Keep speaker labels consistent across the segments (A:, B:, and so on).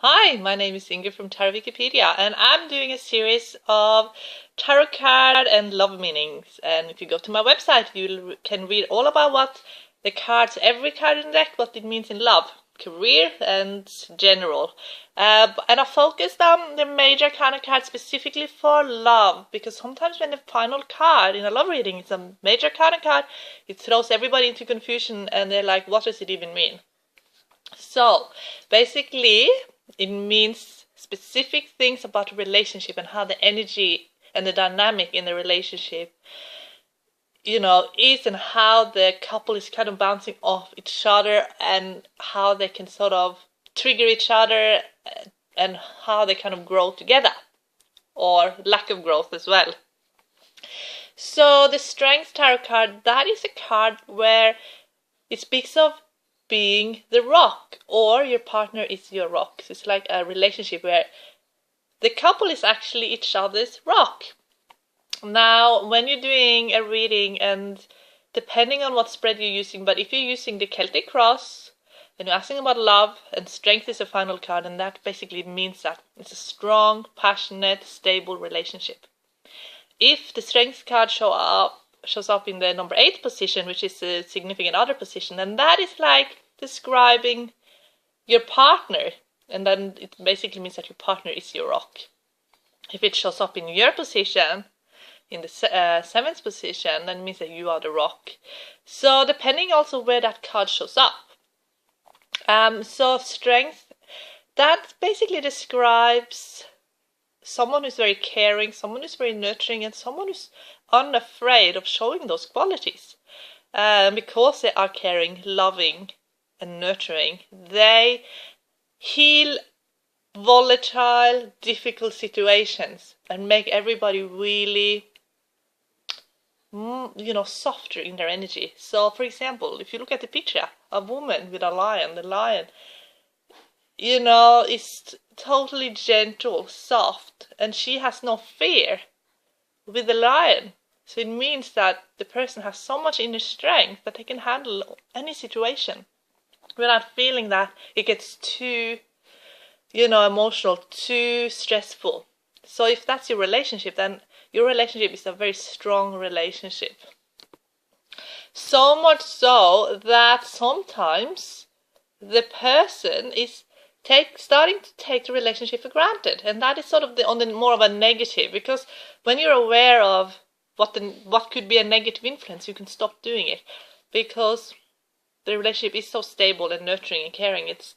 A: Hi, my name is Inge from Tarot Wikipedia, and I'm doing a series of tarot card and love meanings. And if you go to my website, you can read all about what the cards, every card in the deck, what it means in love, career, and general. And I focused on the Major Arcana card specifically for love, because sometimes when the final card in a love reading is a Major Arcana card, it throws everybody into confusion, and they're like, what does it even mean? So basically, it means specific things about a relationship and how the energy and the dynamic in the relationship, is, and how the couple is kind of bouncing off each other and how they can sort of trigger each other and how they kind of grow together, or lack of growth as well. So the Strength Tarot card, that is a card where it speaks of being the rock, or your partner is your rock. So it's like a relationship where the couple is actually each other's rock. Now, when you're doing a reading, and depending on what spread you're using, but if you're using the Celtic Cross and you're asking about love, and Strength is a final card, and that basically means that it's a strong, passionate, stable relationship. If the Strength card shows up in the number 8 position, which is a significant other position, and that is like describing your partner, and then it basically means that your partner is your rock. If it shows up in your position, in the 7th position, then it means that you are the rock. So depending also where that card shows up. So Strength, that basically describes someone who's very caring, someone who's very nurturing, and someone who's unafraid of showing those qualities. Because they are caring, loving, and nurturing, they heal volatile, difficult situations and make everybody really, softer in their energy. So, for example, if you look at the picture, a woman with a lion, the lion, is totally gentle, soft, and she has no fear with the lion. So it means that the person has so much inner strength that they can handle any situation without feeling that it gets too, emotional, too stressful. So if that's your relationship, then your relationship is a very strong relationship. So much so that sometimes the person is starting to take the relationship for granted, and that is sort of on the more of a negative, because when you're aware of what could be a negative influence, you can stop doing it, because the relationship is so stable and nurturing and caring. It's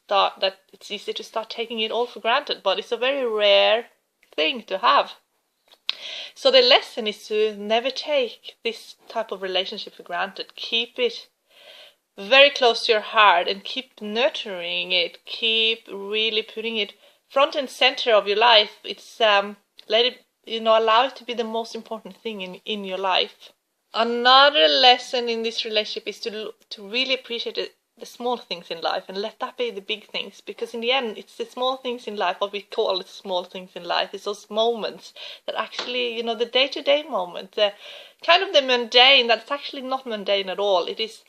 A: easy to start taking it all for granted, but it's a very rare thing to have. So the lesson is to never take this type of relationship for granted. Keep it very close to your heart and keep nurturing it. Keep really putting it front and center of your life. It's let it, allow it to be the most important thing in your life. Another lesson in this relationship is to really appreciate the small things in life and let that be the big things, because in the end it's the small things in life, what we call the small things in life. It's those moments that actually, the day-to-day moment, the kind of the mundane, that's actually not mundane at all. It is,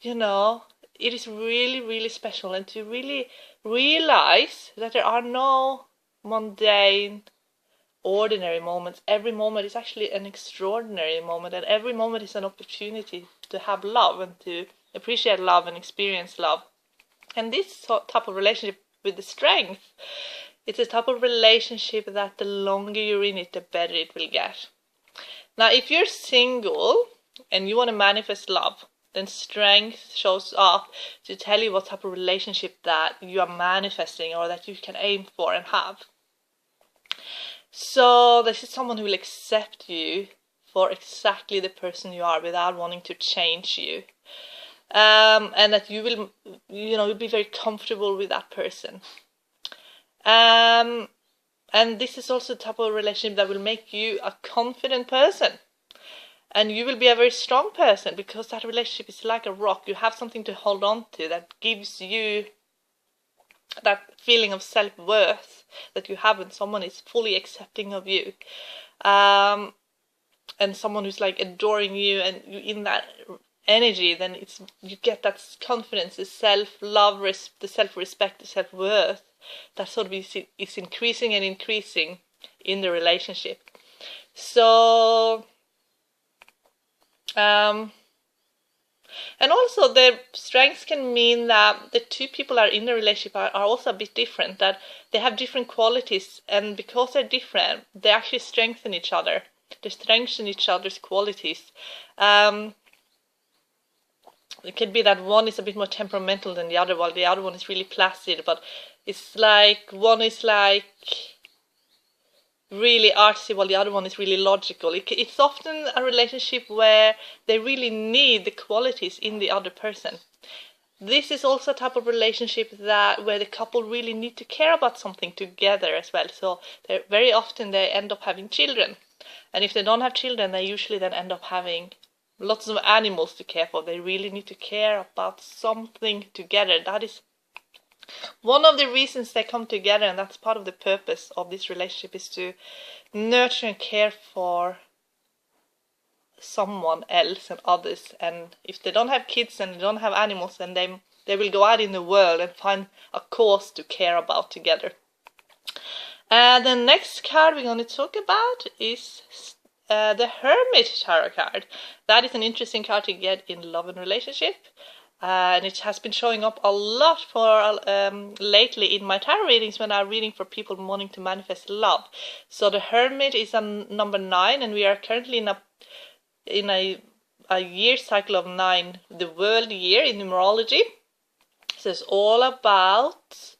A: it is really, really special, and to really realize that there are no mundane, ordinary moments. Every moment is actually an extraordinary moment, and every moment is an opportunity to have love and to appreciate love and experience love. And this type of relationship with the Strength, it's a type of relationship that the longer you're in it, the better it will get. Now, if you're single and you want to manifest love, then Strength shows up to tell you what type of relationship that you are manifesting or that you can aim for and have. So this is someone who will accept you for exactly the person you are without wanting to change you. And that you will, you'll be very comfortable with that person. And this is also the type of relationship that will make you a confident person. And you will be a very strong person, because that relationship is like a rock. You have something to hold on to that gives you that feeling of self-worth that you have when someone is fully accepting of you. And someone who's like adoring you, and you in that energy, then you get that confidence, the self-love, the self-respect, the self-worth that sort of is increasing and increasing in the relationship. So and also the strengths can mean that the two people are in a relationship are also a bit different, that they have different qualities, and because they're different, they actually strengthen each other. They strengthen each other's qualities. It could be that one is a bit more temperamental than the other, while the other one is really placid, but it's like one is like really artsy while the other one is really logical. It's often a relationship where they really need the qualities in the other person. This is also a type of relationship where the couple really need to care about something together as well. So very often they end up having children. And if they don't have children, they usually then end up having lots of animals to care for. They really need to care about something together. That is one of the reasons they come together, and that's part of the purpose of this relationship, is to nurture and care for someone else and others. And if they don't have kids and they don't have animals, then they will go out in the world and find a cause to care about together. The next card we're going to talk about is the Hermit Tarot card. That is an interesting card to get in love and relationship. And it has been showing up a lot for lately in my tarot readings when I'm reading for people wanting to manifest love. So the Hermit is a number 9, and we are currently in a year cycle of 9, the world year in numerology. So it's all about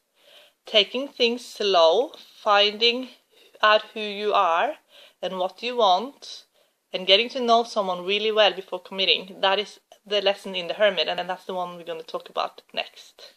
A: taking things slow, finding out who you are and what you want, and getting to know someone really well before committing. That is the lesson in the Hermit, and that's the one we're going to talk about next.